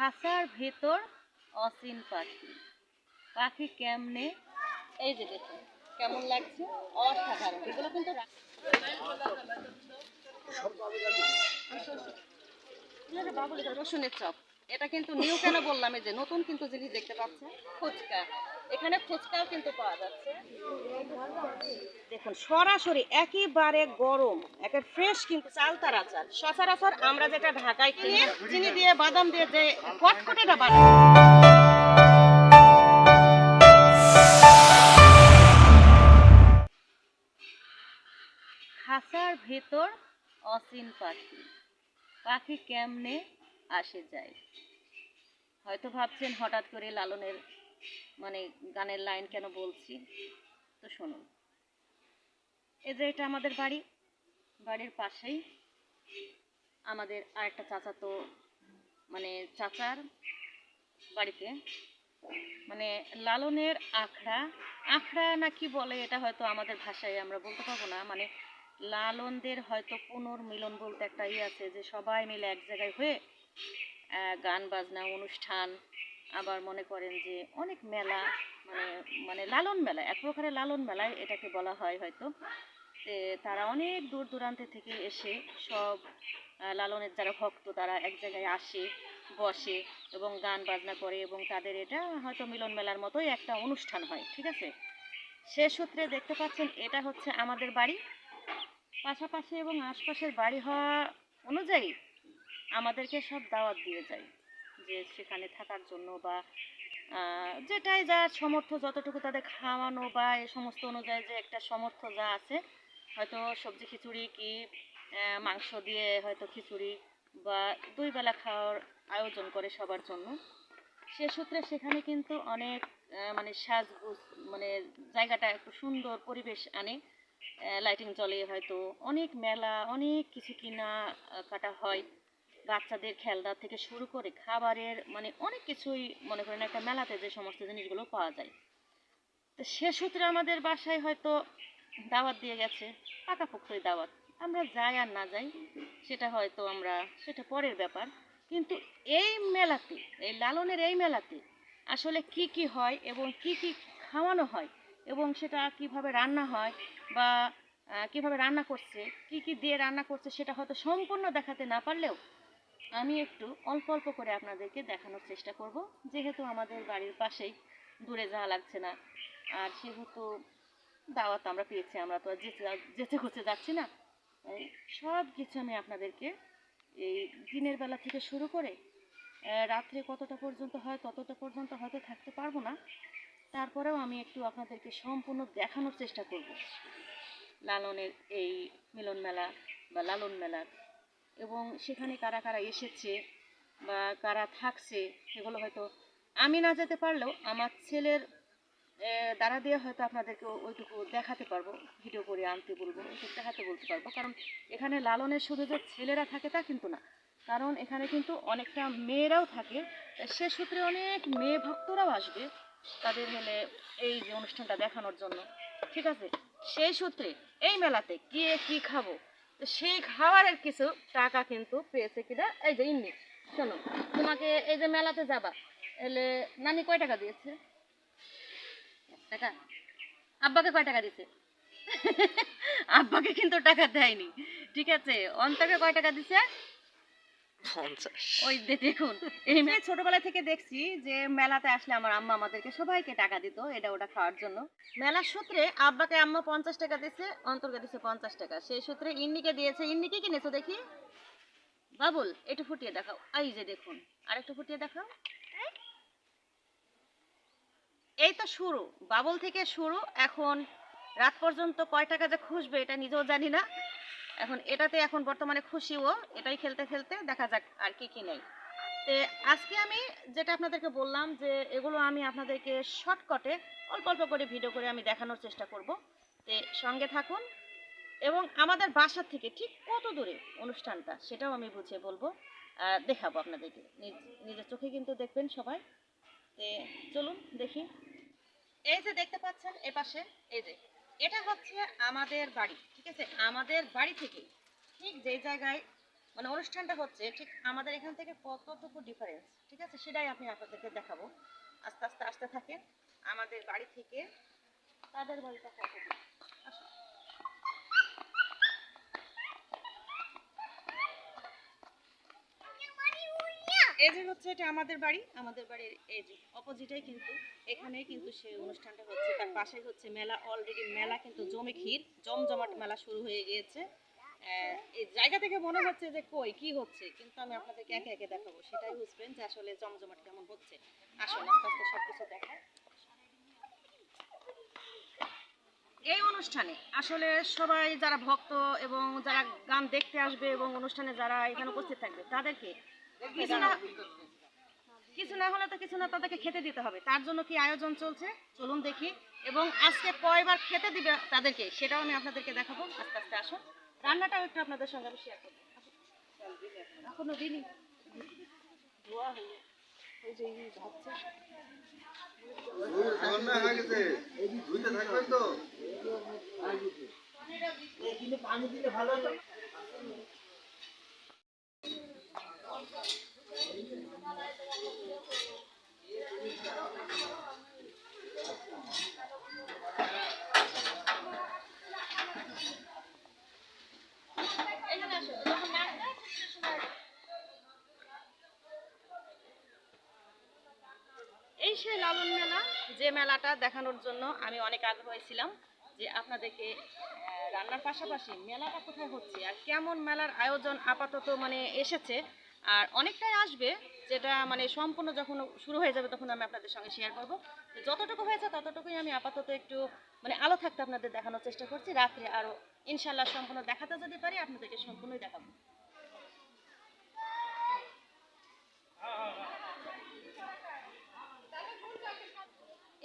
খাঁচার ভেতর অচিন পাখি। পাখি কেমনে, এই যে দেখুন কেমন লাগছে, অসাধারণ। এগুলো কিন্তু রসুনের চপ, এটা কিন্তু নিউ কেন বললাম, এই যে নতুন কিন্তু জিনিস দেখতে পাচ্ছেন, ফুচকা। এখানে ফুচকাও কিন্তু পাওয়া যাচ্ছে। দেখুন সরাসরি একেবারে গরম, একেবারে ফ্রেশ কিন্তু চালতার আচার। সচরাচর আমরা যেটা ঢাকায় কিনি চিনি দিয়ে বাদাম দিয়ে যে কটকটেটা বানাই, খাঁচার ভেতর অচিন পাখি। পাখি কেমনে আসে যায়। হয়তো ভাবছেন হঠাৎ করে লালনের গানের লাইন কেন বলছি, তো শুনুন। এই যে এটা আমাদের বাড়ি, বাড়ির পাশেই আমাদের আরেকটা চাচাতো চাচার বাড়িতে লালনের আখড়া, আখড়া না কি বলে এটা হয়তো আমাদের ভাষায় আমরা বলতে পারবো না। লালনদের হয়তো পুনর্মিলন বলতে একটা আছে, যে সবাই মিলে এক জায়গায় হয়ে গান বাজনা অনুষ্ঠান, আবার মনে করেন যে অনেক মেলা, লালন মেলা, এক প্রকারের লালন মেলায় এটাকে বলা হয় হয়তো। তারা অনেক দূর দূরান্ত থেকে এসে সব লালনের যারা ভক্ত তারা এক জায়গায় আসে, বসে এবং গান বাজনা করে, এবং তাদের এটা হয়তো মিলন মেলার মতোই একটা অনুষ্ঠান হয়, ঠিক আছে। সে সূত্রে দেখতে পাচ্ছেন এটা হচ্ছে আমাদের বাড়ি, পাশাপাশি এবং আশপাশের বাড়ি হওয়া অনুযায়ী আমাদেরকে সব দাওয়াত দিয়ে যায়, যে সেখানে থাকার জন্য বা যেটাই যা সমর্থ, যতটুকু তাদের খাওয়ানো বা এই সমস্ত অনুযায়ী যে একটা সমর্থ যা আছে, হয়তো সবজি খিচুড়ি কি মাংস দিয়ে হয়তো খিচুড়ি বা 2 বেলা খাওয়ার আয়োজন করে সবার জন্য। সে সূত্রে সেখানে কিন্তু অনেক সাজগুজ, জায়গাটা একটু সুন্দর পরিবেশ আনে, লাইটিং জ্বলে, হয়তো অনেক মেলা, অনেক কিছু কিনা কাটা হয়, বাচ্চাদের খেলনা থেকে শুরু করে খাবারের অনেক কিছুই মনে করেন একটা মেলাতে যে সমস্ত জিনিসগুলো পাওয়া যায়। তো সে সূত্রে আমাদের বাসায় হয়তো দাওয়াত দিয়ে গেছে, পাকাপোক্তই দাওয়াত। আমরা যাই আর না যাই সেটা পরের ব্যাপার। কিন্তু এই মেলাতে, এই লালনের এই মেলাতে আসলে কি কি হয় এবং কি কি খাওয়ানো হয় এবং সেটা কিভাবে রান্না হয় বা কিভাবে রান্না করছে, কি কি দিয়ে রান্না করছে, সেটা হয়তো সম্পূর্ণ দেখাতে না পারলেও আমি একটু অল্প অল্প করে আপনাদেরকে দেখানোর চেষ্টা করব, যেহেতু আমাদের বাড়ির পাশেই, দূরে যাওয়া লাগছে না। আর সেহেতু দাওয়াত আমরা পেয়েছি, আমরা তো আর যেতে খুঁজে যাচ্ছি না। তাই সব কিছু আমি আপনাদেরকে এই দিনের বেলা থেকে শুরু করে রাত্রে কতটা পর্যন্ত হয় ততটা পর্যন্ত হয়তো থাকতে পারবো না, তারপরেও আমি একটু আপনাদেরকে সম্পূর্ণ দেখানোর চেষ্টা করব লালনের এই মিলন মেলা বা লালন মেলা, এবং সেখানে কারা কারা এসেছে বা কারা থাকছে সেগুলো হয়তো আমি না যেতে পারলেও আমার ছেলের দ্বারা দিয়ে হয়তো আপনাদেরকে ওইটুকু দেখাতে পারবো, ভিডিও করে আনতে বলবো, ওইটুকু দেখাতে বলতে পারবো। কারণ এখানে লালনের শুধু যে ছেলেরা থাকে তা কিন্তু না, কারণ এখানে কিন্তু অনেকটা মেয়েরাও থাকে। সে সূত্রে অনেক মেয়ে ভক্তরাও আসবে তাদের এই যে অনুষ্ঠানটা দেখানোর জন্য, ঠিক আছে। সেই সূত্রে এই মেলাতে গিয়ে কি খাবো, তো সেই খাবারের কিছু টাকা কিন্তু পেয়েছে কিনা, এই যে ইন্নি, শোনো, তোমাকে এই যে মেলাতে যাবা, এলে নানি কয় টাকা দিয়েছে? টাকা। আব্বাকে কয় টাকা দিছে? আব্বাকে কিন্তু টাকা দেয়নি, ঠিক আছে। অন্তকে কয় টাকা দিছে? 50। ওই দেখুন, এই ছোটবেলা থেকে দেখছি যে মেলাতে আসলে আমার আম্মা আমাদেরকে সবাইকে টাকা দিত এটা ওটা খাওয়ার জন্য। মেলার সূত্রে আব্বাকে আম্মা 50 টাকা দিছে, অন্তরকে দিছে 50 টাকা। সেই সূত্রে ইন্নিকে দিয়েছে। ইন্নি কি কিনেছো দেখি? বাবুল একটু ফুটিয়ে দেখাও। এই যে দেখুন, আরেকটু ফুটিয়ে দেখাও। এই তো শুরু, বাবুল থেকে শুরু। এখন রাত পর্যন্ত কয় টাকা যে খুঁজবে এটা নিজেও জানি না। এখন এটাতে এখন বর্তমানে খুশিও, এটাই খেলতে খেলতে দেখা যাক আর কি কি নেই। তো আজকে আমি যেটা আপনাদেরকে বললাম যে এগুলো আমি আপনাদেরকে শর্টকাটে অল্প অল্প করে ভিডিও করে আমি দেখানোর চেষ্টা করব। তো সঙ্গে থাকুন, এবং আমাদের বাসা থেকে ঠিক কত দূরে অনুষ্ঠানটা সেটাও আমি বুঝিয়ে বলবো, দেখাবো আপনাদেরকে, নিজের চোখে কিন্তু দেখবেন সবাই। তো চলুন দেখি। এই যে দেখতে পাচ্ছেন এপাশে, এই যে এটা হচ্ছে আমাদের বাড়ি, ঠিক আছে। আমাদের বাড়ি থেকে ঠিক যে জায়গায় মানে অনুষ্ঠানটা হচ্ছে ঠিক আমাদের এখান থেকে কতটুকু ডিফারেন্স, ঠিক আছে, সেটাই আমি আপনাদেরকে দেখাবো। আস্তে আস্তে আসতে থাকেন আমাদের বাড়ি থেকে তাদের বাড়িটা কত দূর। আসুন। এই যে হচ্ছে এটা আমাদের বাড়ি, আমাদের বাড়ির এই যে অপোজিটেই কিন্তু এখানেই কিন্তু সেই অনুষ্ঠানটা হচ্ছে, তার পাশেই হচ্ছে মেলা। অলরেডি মেলা কিন্তু জমে ক্ষীর জমজমাট মেলা শুরু হয়ে গিয়েছে। এই জায়গা থেকে মনে হচ্ছে যে কই কি হচ্ছে, কিন্তু আমি আপনাদেরকে একে একে দেখাবো, সেটাই বুঝবেন যে আসলে জমজমাট কেমন হচ্ছে। আসুন আস্তে আস্তে সবকিছু দেখায়। এই অনুষ্ঠানে আসলে সবাই যারা ভক্ত এবং যারা গান দেখতে আসবে এবং অনুষ্ঠানে যারা এখানে উপস্থিত থাকবে তাদেরকে কিছু না কিছু না হলে তো কিছু না তাদেরকে খেতে দিতে হবে। তার জন্য কি আয়োজন চলছে চলুন দেখি, এবং আজকে কয়বার খেতে দিবে তাদেরকে সেটাও আমি আপনাদেরকে দেখাবো। আস্তে আস্তে আসুন, রান্নাটাও একটু আপনাদের সঙ্গে আমি শেয়ার করবো। এখনো দিনই ধোয়া হয়ে ওই যে ভাবছে রান্না হয়ে গেছে, ধুইতে থাকবেন তো। পানি দিলে ভালো হতো। এখানে আসুন, যখন নাচবে সে সময় এই সেই লালন মেলা, যে মেলাটা দেখানোর জন্য আমি অনেক আগ্রহী ছিলাম যে আপনাদেরকে রান্নার পাশাপাশি মেলাটা কোথায় হচ্ছে আর কেমন মেলার আয়োজন আপাতত মানে এসেছে, আর অনেকটাই আসবে, যেটা মানে সম্পূর্ণ যখন শুরু হয়ে যাবে তখন আমি আপনাদের সঙ্গে শেয়ার করব। যতটুকু হয়েছে ততটুকুই আমি আপাতত একটু মানে আলো থাকতে আপনাদের দেখানোর চেষ্টা করছি। রাত্রে আরও ইনশাল্লাহ সম্পূর্ণ দেখাতে যদি পারি আপনাদেরকে সম্পূর্ণই দেখাবো।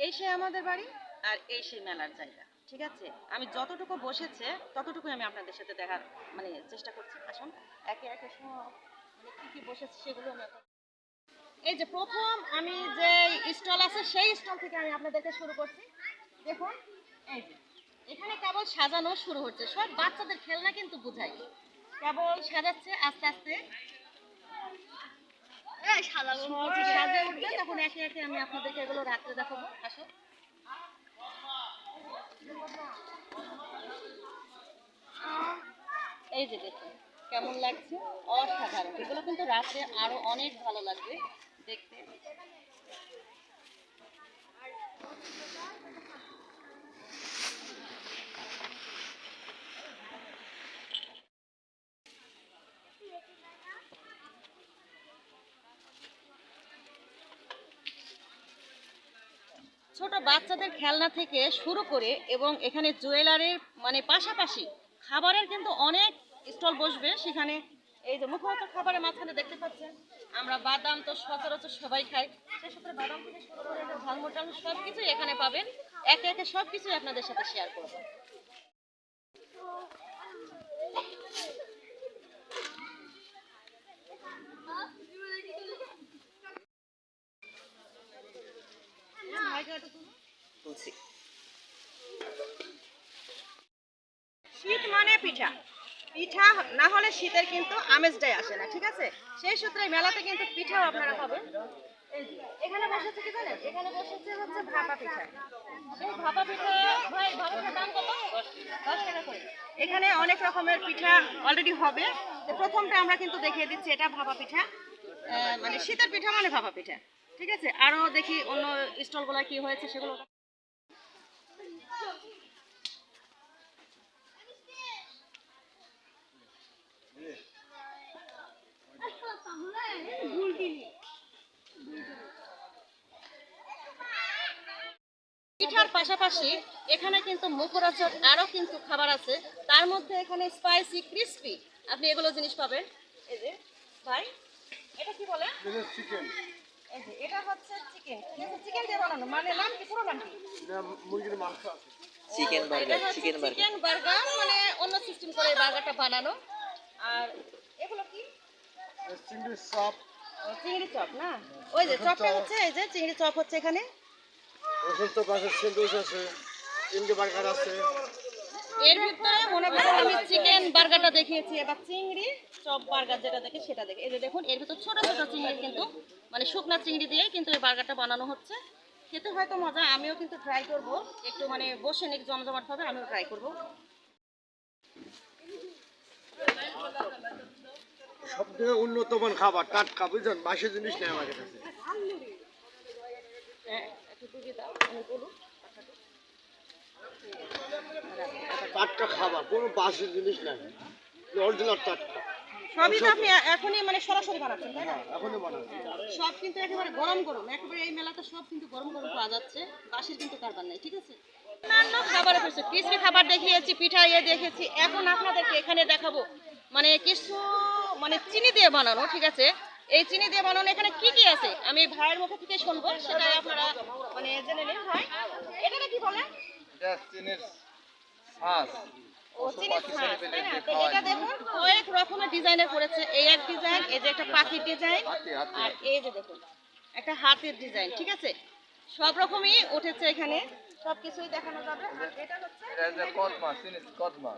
এই সেই আমাদের বাড়ি আর এই সেই মেলার জায়গা, ঠিক আছে। আমি যতটুকু বসেছে ততটুকুই আমি আপনাদের সাথে দেখার মানে চেষ্টা করছি। আসুন একে একে সব মানে কি কি বসেছে সেগুলো আমি এই যে প্রথম আমি যে স্টল আছে সেই স্টল থেকে আমি আপনাদেরকে শুরু করছি। দেখুন এই যে এখানে কেবল সাজানো শুরু হচ্ছে, সব বাচ্চাদের খেলনা কিন্তু বুঝাই, কেবল সাজাচ্ছে আস্তে আস্তে সব সাজে উঠবে, তখন একে একে আমি আপনাদেরকে এগুলো রাত্রে দেখাবো। আসুন এই যে দেখুন কেমন লাগছে, অসাধারণ। এগুলো কিন্তু রাতে আরো অনেক ভালো লাগবে দেখতে। ছোট বাচ্চাদের খেলনা থেকে শুরু করে এবং এখানে জুয়েলারির মানে পাশাপাশি খাবারের কিন্তু অনেক স্টল বসবে সেখানে। এই যে মুখরোচক খাবারের মাঝখানে দেখতে পাচ্ছেন আমরা বাদাম তো সচরাচর সবাই খাই, সে সূত্রে বাদাম থেকে শুরু করে ঝালমুটাল সব কিছুই এখানে পাবেন। একে একে সব কিছুই আপনাদের সাথে শেয়ার করবো। শীত মানে পিঠা, পিঠা না হলে শীতের কিন্তু আমেজটাই আসে না, ঠিক আছে। সেই সূত্রে মেলাতে কিন্তু পিঠাও আপনারা পাবেন। এই যে, এখানে বসেছে কি জানেন, এখানে বসেছে হচ্ছে ভাপা পিঠা। এই ভাপা পিঠা ভাই, ভাপা পিঠার দাম কত? 10 টাকা করে। এখানে অনেক রকমের পিঠা অলরেডি হবে। তো প্রথমটা আমরা কিন্তু দেখিয়ে দিচ্ছি, এটা ভাপা পিঠা। মানে শীতের পিঠা মানে ভাপা পিঠা, ঠিক আছে। আরো দেখি অন্য স্টলগুলো কি হয়েছে সেগুলো। পিঠার পাশাপাশি এখানে কিন্তু মুখরোচক আরো কিন্তু খাবার আছে, তার মধ্যে এখানে স্পাইসি ক্রিস্পি আপনি এগুলো জিনিস পাবেন। এই যে ভাই এটা কি বলে? চিকেন, এই যে এটা হচ্ছে চিকেন, চিকেন দিয়ে বানানো, মানে নাম কি, পুরো নাম কি? মুরগির মাংস আছে। Chicken burger, chicken burger. Chicken burger, মানে অন্য সিস্টেম করে এই বার্গারটা বানানো। আর এগুলো কি? চিংড়ির চপ, চিংড়ি চপ না, ওই যে চপটা হচ্ছে, এই যে চিংড়ি চপ হচ্ছে এখানে। রসুন চপ আছে, স্যান্ডউইচ আছে, চিংড়ি বার্গার আছে। এর ভিতরে মনে করো আমি চিকেন বার্গারটা দেখিয়েছি, এবার চিংড়ি চপ বার্গার যেটা দেখে সেটা দেখে। এই যে দেখুন এর ভিতর ছোট ছোট চিংড়ি কিন্তু মানে শুকনা চিংড়ি দিয়ে কিন্তু এই বার্গারটা বানানো হচ্ছে। খেতে হয়তো মজা, আমিও কিন্তু ট্রাই করব, একটু মানে বসে নিক জমজমাট ভাবে আমিও ট্রাই করব। সব থেকে উন্নত মান খাবার, টাটকা, বুঝলেন? বাসি জিনিস নেই আমাদের কাছে। হ্যাঁ, একটু দিয়ে দাও, আমি বলুন। টাটকা খাবার, কোনো বাসি জিনিস নাই, অরিজিনাল টাটকা। সবই তো আপনি এখনই মানে সরাসরি বানাচ্ছেন, তাই না? এখনই বানানো। সব কিন্তু একেবারে গরম গরম, একেবারে এই মেলাতে সব কিন্তু গরম গরম পাওয়া যাচ্ছে, বাসির কিন্তু কারবার নাই, ঠিক আছে? অন্যান্য খাবারের পড়ছে ক্রিসপি খাবার দেখিয়েছি, পিঠা দেখেছি, এখন আপনাদেরকে এখানে দেখাবো মানে কিছু মানে চিনি দিয়ে বানানো, ঠিক আছে? এই চিনি দিয়ে বানানো এখানে কি কি আছে আমি ভাইয়ের মুখ থেকে শুনবো, সেটাই আপনারা মানে জেনে নিন। ভাই, এটা কি বলে? এটা চিনির ছাঁচ। ও চিনি ছাঁচ, তাই না? তো এটা দেখুন কয়েক রকমের ডিজাইনের করেছে, এই এক ডিজাইন, এই যে একটা পাখির ডিজাইন, আর এই যে দেখুন একটা হাতের ডিজাইন, ঠিক আছে? সব রকমই উঠেছে এখানে, সবকিছুই দেখানো যাবে। আর এটা হচ্ছে এটা যে কদমা, চিনির কদমা।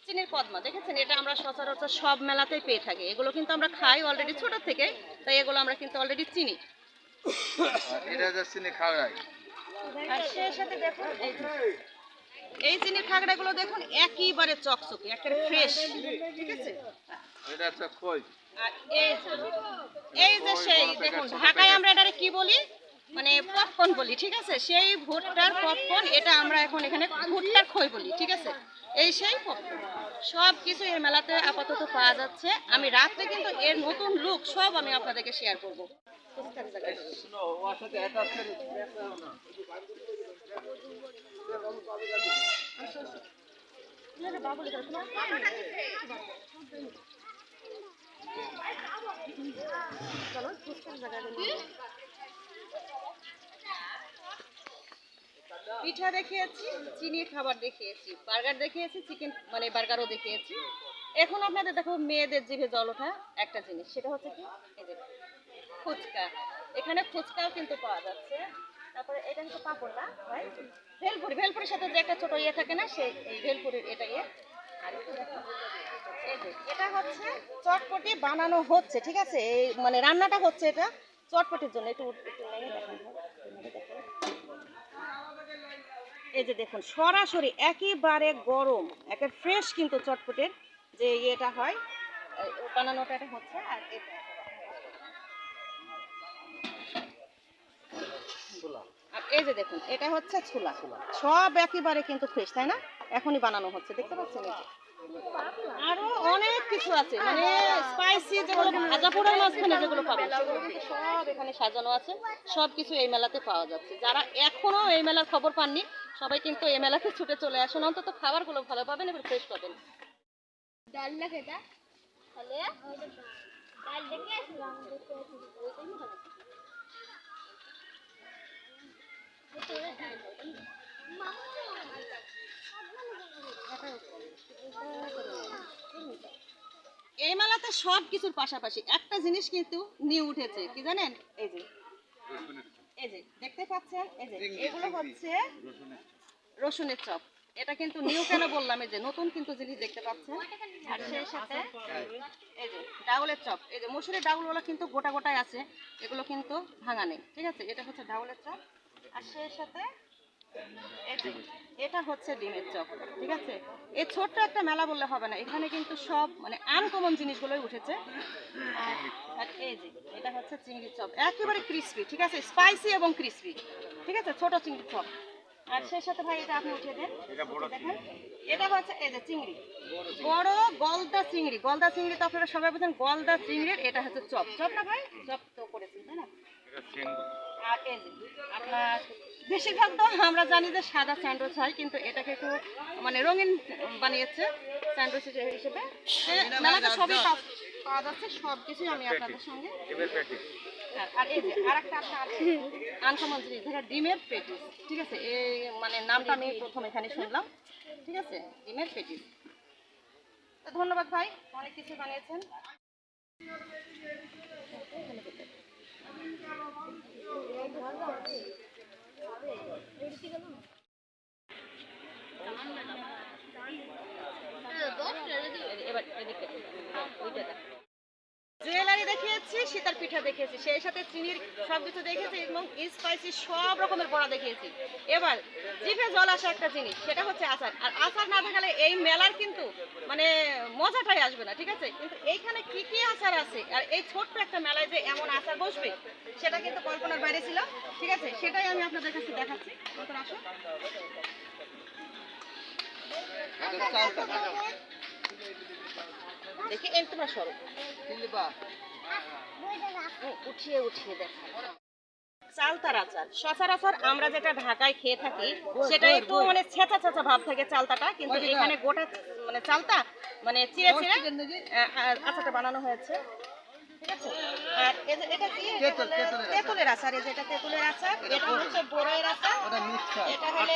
চিনির কদমা, দেখেছেন? এটা আমরা সচরাচর সব মেলাতেই পেয়ে থাকি, এগুলো কিন্তু আমরা খাই অলরেডি ছোট থেকে, তাই এগুলো আমরা কিন্তু অলরেডি চিনি। আর এটা যে চিনি খাওয়াই। আর সেই সাথে দেখুন এই চিনির খাগড়াগুলো দেখুন একেবারে চকচকে, একেবারে ফ্রেশ, ঠিক আছে? এটা হচ্ছে খই। আর এই যে সেই দেখুন ঢাকায় আমরা এটারে কি বলি মানে পপকর্ন বলি, ঠিক আছে? সেই ভুট্টার পপকর্ন, এটা আমরা এখন এখানে ভুট্টার খই বলি, ঠিক আছে? এই সেই পপকর্ন সব কিছু এই মেলাতে আপাতত পাওয়া যাচ্ছে। আমি রাত্রে কিন্তু এর নতুন লুক সব আমি আপনাদেরকে শেয়ার করব। পিঠা দেখিয়েছি, চিনির খাবার দেখিয়েছি, বার্গার দেখিয়েছি, চিকেন মানে বার্গারও দেখিয়েছি। এখন আপনাদের দেখো মেয়েদের জিভে জল ওঠা একটা জিনিস, সেটা হচ্ছে কি এই যে ফুচকা। এখানে ফুচকাও কিন্তু পাওয়া যাচ্ছে। তারপরে এটা হচ্ছে পাপড় না ভাই, ভেলপুরি, ভেলপুরির সাথে যে একটা ছোট ইয়ে থাকে না, সেই এই ভেলপুরির এটা ইয়ে। আর একটু দেখো, এই যে এটা হচ্ছে চটপটি বানানো হচ্ছে, ঠিক আছে? এই মানে রান্নাটা হচ্ছে এটা চটপটির জন্য। একটু একটু নেড়ে দেখান ভাই, নেড়ে দেখান। এই যে দেখুন সরাসরি একেবারে গরম, একটা ফ্রেশ কিন্তু চটপটের যে ইয়েটা হয় বানানোটা এটা হচ্ছে। আর এটা আর এই যে দেখুন এটা হচ্ছে ছোলা, সব একেবারে কিন্তু ফ্রেশ, তাই না? এখনই বানানো হচ্ছে, দেখতে পাচ্ছেন? এই যে আরো অনেক কিছু আছে মানে স্পাইসি যেগুলো ভাজা পোড়ার মাঝখানে যেগুলো পাবেন সেগুলো কিন্তু সব এখানে সাজানো আছে। সব কিছু এই মেলাতে পাওয়া যাচ্ছে। যারা এখনো এই মেলার খবর পাননি সবাই কিন্তু এই মেলাতে ছুটে চলে আসুন, অন্তত খাবারগুলো ভালো পাবেন এবং ফ্রেশ পাবেন। ডাল না খেতা তাহলে ডাল দেখে আসলাম দেখতে এই মেলাতে সব কিছুর পাশাপাশি একটা জিনিস কিন্তু নিয়ে উঠেছে, কি জানেন? এই যে এই যে দেখতে পাচ্ছেন, এই যে এগুলো হচ্ছে রসুনের চপ। এটা কিন্তু নিউ কেন বললাম, এই যে নতুন কিন্তু জিনিস দেখতে পাচ্ছেন। আর সেই সাথে এই যে ডাউলের চপ, এই যে মসুরের ডাউলগুলো কিন্তু গোটা গোটায় আছে, এগুলো কিন্তু ভাঙা নেই, ঠিক আছে? এটা হচ্ছে ডাউলের চপ। আর সেই সাথে এই যে এটা হচ্ছে ডিমের চপ, ঠিক আছে? এই ছোট্ট একটা মেলা বললে হবে না, এখানে কিন্তু সব মানে আনকমন জিনিসগুলোই উঠেছে। আর এই যে এটা হচ্ছে চিংড়ির চপ, একেবারে ক্রিস্পি, ঠিক আছে? স্পাইসি এবং ক্রিস্পি, ঠিক আছে? ছোট চিংড়ির চপ। আর সেই সাথে ভাই এটা আপনি উঠিয়ে দেন, দেখেন এটা হচ্ছে এই যে চিংড়ি, বড় গলদা চিংড়ি। গলদা চিংড়ি তো আপনারা সবাই বুঝেন, গলদা চিংড়ির এটা হচ্ছে চপ। চপ না ভাই? চপ তো করেছেন, তাই না? আর এই যে আপনার বেশিরভাগ তো আমরা জানি যে সাদা স্যান্ডউইচ হয়, কিন্তু এটাকে একটু মানে রঙিন বানিয়েছে স্যান্ডউইচ হিসেবে। মেলাতে সবই পাওয়া যাচ্ছে, সব কিছুই আমি আপনাদের সঙ্গে। আর এই যে আর একটা আপনার আনকমন জিনিস ধরো ডিমের পেটিস, ঠিক আছে? এই মানে নামটা আমি প্রথম এখানে শুনলাম, ঠিক আছে? ডিমের পেটিস। তো ধন্যবাদ ভাই, অনেক কিছু বানিয়েছেন। পিঠা দেখিয়েছি, সেই সাথে চিনির সব কিছু দেখেছি এবং স্পাইসি সব রকমের বড়া দেখিয়েছি। এবার জিভে জল আসা একটা জিনিস, সেটা হচ্ছে আচার। আর আচার না থাকলে এই মেলার কিন্তু মানে মজাটাই আসবে না, ঠিক আছে? কিন্তু এইখানে কি কি আচার আছে আর এই ছোট্ট একটা মেলায় যে এমন আচার বসবে, সেটা কিন্তু কল্পনার বাইরে ছিল, ঠিক আছে? সেটাই আমি আপনাদের কাছে দেখাচ্ছি। নতুন আসো, দেখি এই তোমরা সরো, উঠিয়ে উঠিয়ে দেখা। চালতার আচার সচরাচর আমরা যেটা ঢাকায় খেয়ে থাকি সেটা একটু মানে ছেঁচা ছেঁচা ভাব থাকে চালতাটা, কিন্তু এখানে গোটা মানে চালতা মানে চিড়ে চিড়ে আচারটা বানানো হয়েছে, ঠিক আছে? আর এই যে এটা কি, এটা হলো তেঁতুলের আচার। এই যে এটা তেঁতুলের আচার, এটা হচ্ছে বড়ইয়ের আচার, এটা হলো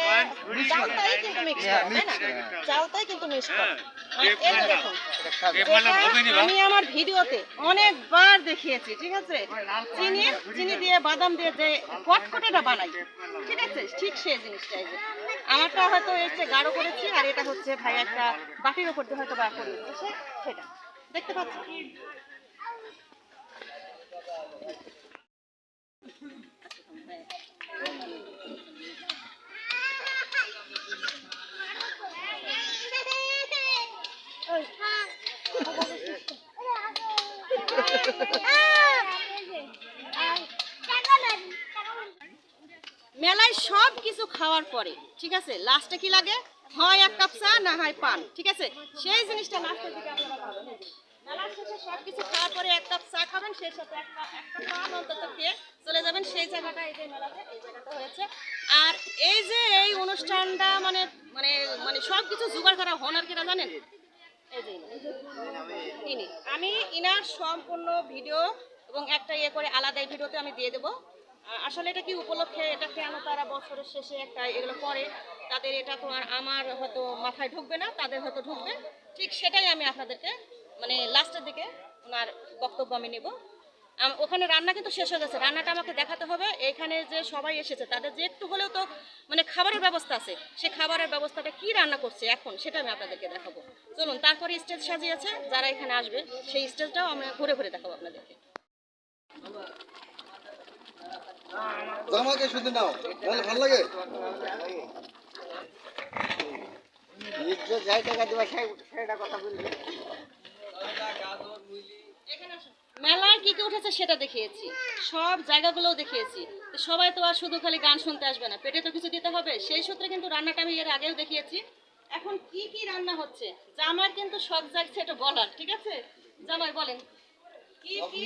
চালতাই কিন্তু মিক্স করা, তাই না? চালতাই কিন্তু মিক্স করা। আর এই যে দেখুন, যেটা আমি আমার ভিডিওতে অনেকবার দেখিয়েছি, ঠিক আছে? চিনি দিয়ে বাদাম দিয়ে যে কটকটেটা বানাই, ঠিক আছে? ঠিক সেই জিনিসটা। এই যে আমারটা হয়তো এর চেয়ে গাঢ় করেছি, আর এটা হচ্ছে ভাই একটা বাটির উপর দিয়ে হয়তো বা করিয়েছে, সেটা দেখতে পাচ্ছি। মেলায় সব কিছু খাওয়ার পরে, ঠিক আছে, লাস্টে কি লাগে? হয় এক কাপ চা, না হয় পান, ঠিক আছে? সেই জিনিসটা লাস্টের দিকে আপনারা পাবেন। মেলার শেষে সব কিছু খাওয়ার পরে এক কাপ চা খাবেন, সেই সাথে একটা পান অন্তত খেয়ে চলে যাবেন। সেই জায়গাটা এই যে মেলাতে এই জায়গাটা হয়েছে। আর এই যে এই অনুষ্ঠানটা মানে মানে মানে সব কিছু জোগাড় করা হনার কেনা জানেন? এই যে ইনি, আমি ইনার সম্পূর্ণ ভিডিও এবং একটা ইয়ে করে আলাদা ভিডিওতে আমি দিয়ে দেবো। আসলে এটা কি উপলক্ষে, এটা কেন তারা বছরের শেষে একটা এগুলো করে, তাদের এটা তো আর আমার হয়তো মাথায় ঢুকবে না, তাদের হয়তো ঢুকবে, ঠিক সেটাই আমি আপনাদেরকে মানে লাস্টের দিকে ওনার বক্তব্য আমি নেব। ওখানে রান্না কিন্তু শেষ হয়ে গেছে, রান্নাটা আমাকে দেখাতে হবে। এখানে যে সবাই এসেছে তাদের যে একটু হলেও তো মানে খাবারের ব্যবস্থা আছে, সে খাবারের ব্যবস্থাটা কি রান্না করছে এখন সেটা আমি আপনাদেরকে দেখাবো। চলুন, তারপরে স্টেজ সাজিয়েছে, যারা এখানে আসবে সেই স্টেজটাও আমরা ঘুরে ঘুরে দেখাবো আপনাদেরকে। জামাকে শুধু নাও, তাহলে ভালো লাগে। যাই টাকা দেওয়া সেটা কথা বলবে। মেলায় কি কি উঠেছে সেটা দেখিয়েছি, সব জায়গাগুলোও দেখিয়েছি। তো সবাই তো আর শুধু খালি গান শুনতে আসবে না, পেটে তো কিছু দিতে হবে। সেই সূত্রে কিন্তু রান্নাটা আমি এর আগেও দেখিয়েছি। এখন কি কি রান্না হচ্ছে জামার কিন্তু শখ জাগছে এটা বলার, ঠিক আছে? জামাই বলেন কি কি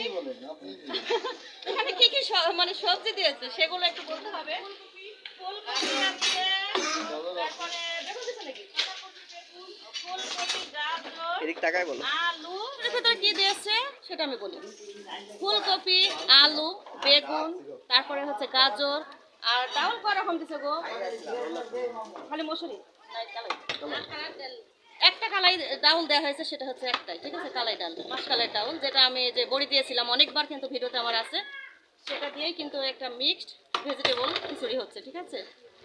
এখানে কি কি মানে সবজি দিয়েছে সেগুলো একটু বলতে হবে। ফুলকপি আছে, তারপরে দেখুন দিচ্ছে নাকি ফুলকপি, গাজর, এদিক তাকায় বলো। আলু, এর ভিতরে কি দিয়েছে সেটা আমি বলি। ফুলকপি, আলু, বেগুন, তারপরে হচ্ছে গাজর, আর ডাউল কয় রকম দিছে গো? খালি মসুরি নাই কালাই? একটা কালাই ডাউল দেওয়া হয়েছে, সেটা হচ্ছে একটাই, ঠিক আছে? কালাই ডাল, মাসকালের ডাউল, যেটা আমি যে বড়ি দিয়েছিলাম অনেকবার, কিন্তু ভিডিওতে আমার আছে, সেটা দিয়েই কিন্তু একটা মিক্সড ভেজিটেবল খিচুড়ি হচ্ছে, ঠিক আছে?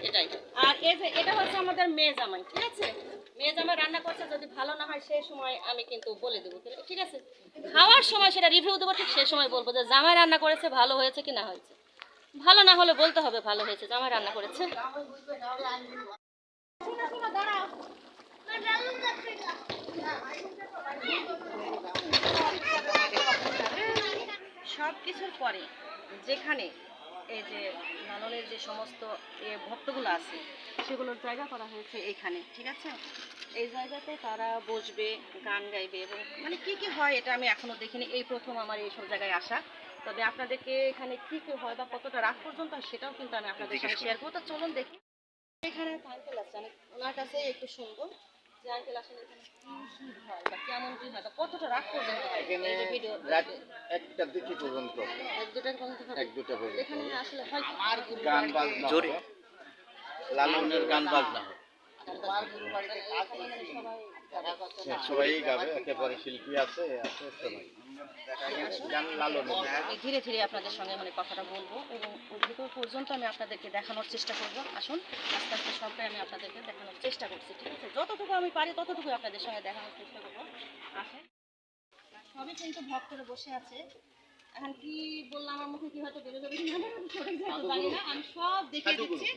এটাই। আর এই যে এটা হচ্ছে আমাদের মেয়ে জামাই, ঠিক আছে? মেয়ে জামাই রান্না করছে, যদি ভালো না হয় সেই সময় আমি কিন্তু বলে দেবো, ঠিক আছে? খাওয়ার সময় সেটা রিভিউ দেবো, ঠিক সেই সময় বলবো যে জামাই রান্না করেছে ভালো হয়েছে কি না হয়েছে। ভালো না হলে বলতে হবে ভালো হয়েছে, জামাই রান্না করেছে। সব কিছুর পরে যেখানে এই যে লালনের যে সমস্ত ভক্তগুলো আছে সেগুলোর জায়গা করা হয়েছে এইখানে, ঠিক আছে? এই জায়গাতে তারা বসবে, গান গাইবে, এবং মানে কি কি হয় এটা আমি এখনো দেখিনি, এই প্রথম আমার এইসব জায়গায় আসা। তবে আপনাদেরকে এখানে কি কি হয় বা কতটা রাত পর্যন্ত হয় সেটাও কিন্তু আমি আপনাদের সাথে শেয়ার করবো। তো চলুন দেখি। এখানে আঙ্কেল আছে, আমি ওনার কাছে একটু শুনবো যে আঙ্কেল আসলে এখানে কি কি হয় বা কেমন কি হয় বা কতটা রাত পর্যন্ত হয় এই যে ভিডিও। রাত 1টা 2টা পর্যন্ত। 1-2টার পর্যন্ত হয়? 1-2টা পর্যন্ত। এখানে আসলে হয় কি? গান বাজনা জোরে। হবে। লালনের গান বাজনা হবে। সবাই গাবে, একেবারে শিল্পী আছে সবাই গান লালনের। আমি ধীরে ধীরে আপনাদের সঙ্গে মানে কথাটা বলবো এবং ওই ভিতর পর্যন্ত আমি আপনাদেরকে দেখানোর চেষ্টা করব। আসুন, আস্তে আস্তে সবটাই আমি আপনাদেরকে দেখানোর চেষ্টা করছি, ঠিক আছে? যতটুকু আমি পারি ততটুকু আপনাদের সঙ্গে দেখানোর চেষ্টা করবো। আসেন, সবই কিন্তু ভক্তরা বসে আছে। এখন কি বললাম আমার মুখে কি হয়তো বেরো যাবে কিনা আমি সঠিক যেহেতু জানি না, আমি সব দেখিয়ে দিচ্ছি।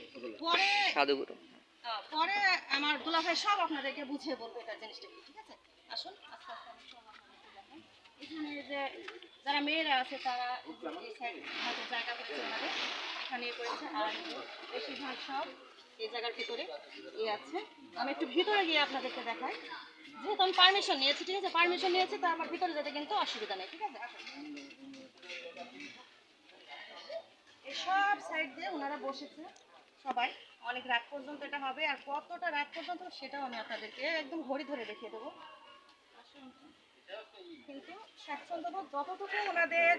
পরে সাধুগুরু পরে আমার দুলাভাই সব আপনাদেরকে বুঝিয়ে বলবো এটা জিনিসটা কি, ঠিক আছে? আসুন আস্তে আস্তে আমি সব আপনাদেরকে দেখাই। এখানে যে যারা মেয়েরা আছে তারা এই সাইড হয়তো জায়গা করেছে ওনাদের, এখানে ইয়ে করেছে, আর বেশিরভাগ সব এই জায়গার ভিতরে আছে। আমি একটু ভিতরে গিয়ে আপনাদেরকে দেখাই, যেহেতু আমি পারমিশন নিয়েছি, ঠিক আছে? পারমিশন নিয়েছি তো আমার ভিতরে যেতে কিন্তু অসুবিধা নেই, ঠিক আছে? আসুন। এই সব সাইড দিয়ে ওনারা বসেছে সবাই, অনেক রাত পর্যন্ত এটা হবে, আর কতটা রাত পর্যন্ত সেটাও আমি আপনাদেরকে একদম ঘড়ি ধরে দেখিয়ে দেবো। কিন্তু স্বাচ্ছন্দ্যবোধ যতটুকু ওনাদের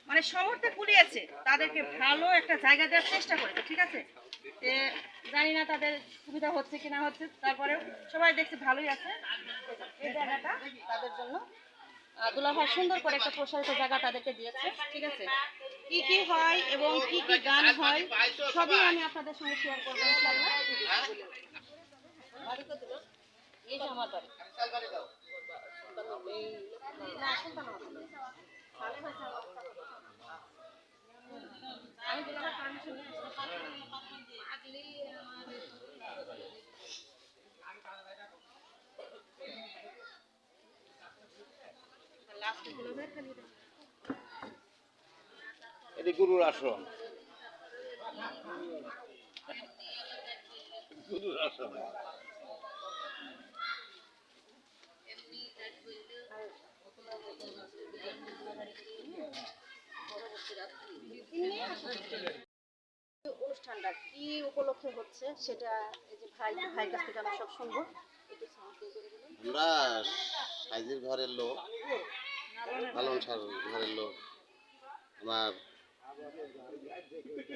মানে সমর্থে কুলিয়েছে তাদেরকে ভালো একটা জায়গা দেওয়ার চেষ্টা করেছে, ঠিক আছে? জানি না তাদের সুবিধা হচ্ছে কি না হচ্ছে, তারপরেও সবাই দেখছি ভালোই আছে এই জায়গাটা তাদের জন্য। দুলাভাই সুন্দর করে একটা প্রসারিত জায়গা তাদেরকে দিয়েছে, ঠিক আছে? কি কি হয় এবং কি কি গান হয় সবই আমি আপনাদের সঙ্গে শেয়ার করবো ইনশাআল্লাহ। এই যে আমার বাড়ি না, সুলতানাবাদ। আমি দুলাভাই পারমিশন লাস্টে দুলাভাই খালি এটি গুরুর আশ্রম। গুরুর আশ্রম। অনুষ্ঠানটা কি উপলক্ষে হচ্ছে সেটা এই যে ভাই কাছ থেকে আমি সব শুনবো। একটু সাউন্ড করে দিলেন। আমরা সাইজির ঘরের লোক, লালন সার ঘরের লোক, আমার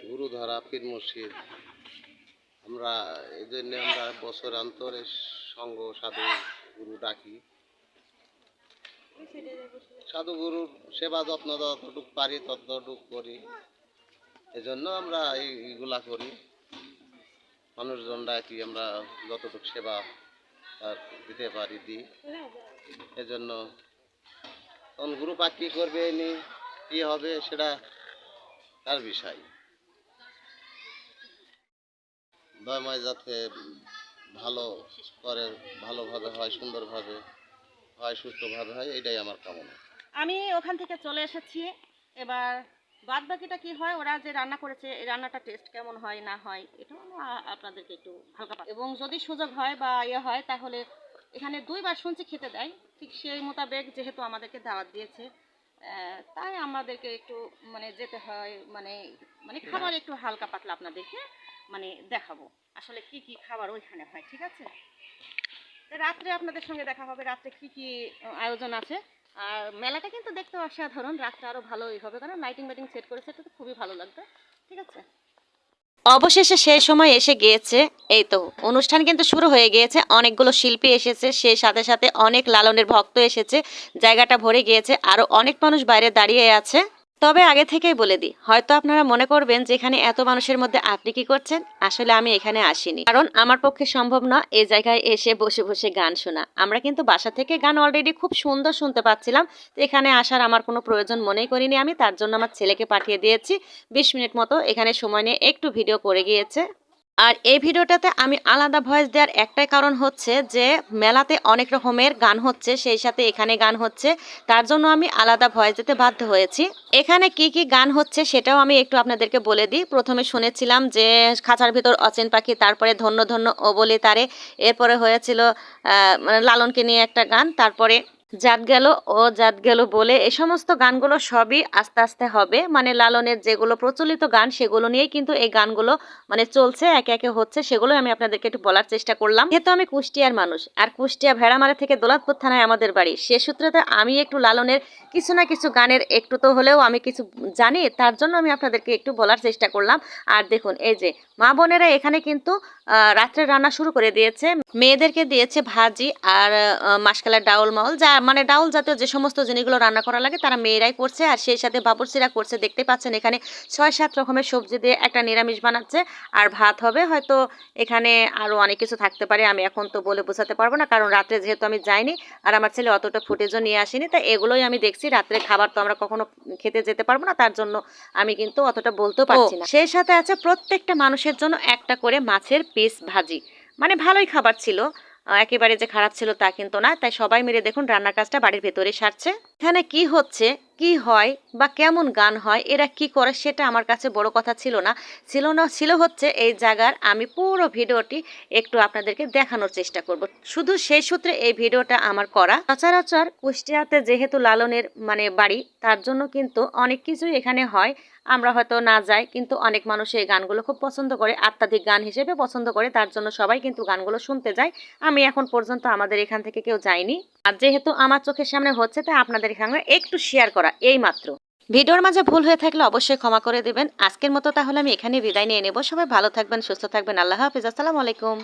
গুরু ধরা পীর মুর্শিদ, আমরা এই জন্য আমরা বছর অন্তরে সঙ্গ সাধু গুরু ডাকি। সাধু গুরুর সেবা যত্ন যতটুক পারি ততটুক করি, এজন্য আমরা এইগুলা করি। মানুষজন ডাকি, আমরা যতটুক সেবা তার দিতে পারি দিই। এজন্য তখন গুরু পাক কী করবে নি কী হবে সেটা তার বিষয়। দয়ময় যাতে ভালো করে, ভালোভাবে হয়, সুন্দরভাবে হয়, সুস্থভাবে হয়, এটাই আমার কামনা। আমি ওখান থেকে চলে এসেছি, এবার বাদ বাকিটা কি হয়, ওরা যে রান্না করেছে এই রান্নাটা টেস্ট কেমন হয় না হয় এটাও আমি আপনাদেরকে একটু হালকা এবং যদি সুযোগ হয় বা ইয়ে হয় তাহলে এখানে 2 বার শুনছি খেতে দেয়, ঠিক সেই মোতাবেক যেহেতু আমাদেরকে দাওয়াত দিয়েছে তাই আমাদেরকে একটু মানে যেতে হয়, মানে মানে খাবার একটু হালকা পাতলা আপনাদেরকে মানে দেখাবো আসলে কি কি খাবার ওইখানে হয়, ঠিক আছে? রাত্রে আপনাদের সঙ্গে দেখা হবে, রাত্রে কি কি আয়োজন আছে। আর মেলাটা কিন্তু দেখতে অসাধারণ, রাতটা আরো ভালোই হবে কারণ লাইটিং সেট করেছে, এটা তো খুবই ভালো লাগবে, ঠিক আছে? অবশেষে সেই সময় এসে গিয়েছে, এই তো অনুষ্ঠান কিন্তু শুরু হয়ে গিয়েছে, অনেকগুলো শিল্পী এসেছে, সেই সাথে সাথে অনেক লালনের ভক্ত এসেছে, জায়গাটা ভরে গিয়েছে, আরো অনেক মানুষ বাইরে দাঁড়িয়ে আছে। তবে আগে থেকেই বলে দিই, হয়তো আপনারা মনে করবেন যে এখানে এত মানুষের মধ্যে আপনি কি করছেন, আসলে আমি এখানে আসিনি, কারণ আমার পক্ষে সম্ভব না এই জায়গায় এসে বসে বসে গান শোনা। আমরা কিন্তু বাসা থেকে গান অলরেডি খুব সুন্দর শুনতে পাচ্ছিলাম, তো এখানে আসার আমার কোনো প্রয়োজন মনেই করিনি আমি, তার জন্য আমার ছেলেকে পাঠিয়ে দিয়েছি 20 মিনিট মতো এখানে সময় নিয়ে একটু ভিডিও করে গিয়েছে। আর এই ভিডিওটাতে আমি আলাদা ভয়েস দেওয়ার একটাই কারণ হচ্ছে যে মেলাতে অনেক রকমের গান হচ্ছে, সেই সাথে এখানে গান হচ্ছে, তার জন্য আমি আলাদা ভয়েস দিতে বাধ্য হয়েছি। এখানে কি কি গান হচ্ছে সেটাও আমি একটু আপনাদেরকে বলে দিই। প্রথমে শুনেছিলাম যে খাঁচার ভিতর অচেন পাখি, তারপরে ধন্য ধন্য ও বলি তারে, এরপরে হয়েছিল মানে লালনকে নিয়ে একটা গান, তারপরে জাত গেল ও জাত গেল বলে, এই সমস্ত গানগুলো সবই আস্তে আস্তে হবে, মানে লালনের যেগুলো প্রচলিত গান সেগুলো নিয়েই কিন্তু এই গানগুলো মানে চলছে, একে একে হচ্ছে, সেগুলো আমি আপনাদেরকে একটু বলার চেষ্টা করলাম। যেহেতু আমি কুষ্টিয়ার মানুষ, আর কুষ্টিয়া ভেড়ামারা থেকে দৌলতপুর থানায় আমাদের বাড়ি, সে সূত্রেতে আমি একটু লালনের কিছু না কিছু গানের একটু তো হলেও আমি কিছু জানি, তার জন্য আমি আপনাদেরকে একটু বলার চেষ্টা করলাম। আর দেখুন এই যে মা বোনেরা এখানে কিন্তু রাত্রে রান্না শুরু করে দিয়েছে, মেয়েদেরকে দিয়েছে ভাজি আর মাসকালের ডাউল মাউল, যা মানে ডাউল জাতীয় যে সমস্ত জিনিসগুলো রান্না করা লাগে তারা মেয়েরাই করছে, আর সেই সাথে বাবুর্চিরা করছে। দেখতে পাচ্ছেন এখানে 6-7 রকমের সবজি দিয়ে একটা নিরামিষ বানাচ্ছে, আর ভাত হবে। হয়তো এখানে আরও অনেক কিছু থাকতে পারে, আমি এখন তো বলে বোঝাতে পারবো না, কারণ রাত্রে যেহেতু আমি যাইনি আর আমার ছেলে অতটা ফুটেজও নিয়ে আসেনি, তাই এগুলোই আমি দেখছি। রাত্রে খাবার তো আমরা কখনো খেতে যেতে পারবো না, তার জন্য আমি কিন্তু অতটা বলতেও পারছি না। সেই সাথে আছে প্রত্যেকটা মানুষের জন্য একটা করে মাছের পিস ভাজি, মানে ভালোই খাবার ছিল, একেবারে যে খারাপ ছিল তা কিন্তু না। তাই সবাই মিলে দেখুন রান্নার কাজটা বাড়ির ভেতরে সারছে। এখানে কি হচ্ছে, কি হয় বা কেমন গান হয়, এরা কি করে সেটা আমার কাছে বড় কথা ছিল হচ্ছে এই জায়গার আমি পুরো ভিডিওটি একটু আপনাদেরকে দেখানোর চেষ্টা করব। শুধু সেই সূত্রে এই ভিডিওটা আমার করা। সচরাচর কুষ্টিয়াতে যেহেতু লালনের মানে বাড়ি, তার জন্য কিন্তু অনেক কিছুই এখানে হয়। আমরা হয়তো না যাই, কিন্তু অনেক মানুষ এই গানগুলো খুব পছন্দ করে, আত্মাধিক গান হিসেবে পছন্দ করে, তার জন্য সবাই কিন্তু গানগুলো শুনতে যায়। আমি এখন পর্যন্ত আমাদের এখান থেকে কেউ যায়নি, আর যেহেতু আমার চোখের সামনে হচ্ছে তাই আপনাদের সঙ্গে একটু শেয়ার করা এই মাত্র। ভিডিওর মাঝে ভুল হয়ে থাকলে অবশ্যই ক্ষমা করে দেবেন। আজকের মতো তাহলে আমি এখানে বিদায় নিয়ে নেব। সবাই ভালো থাকবেন, সুস্থ থাকবেন। আল্লাহ হাফেজ, আসসালামু আলাইকুম।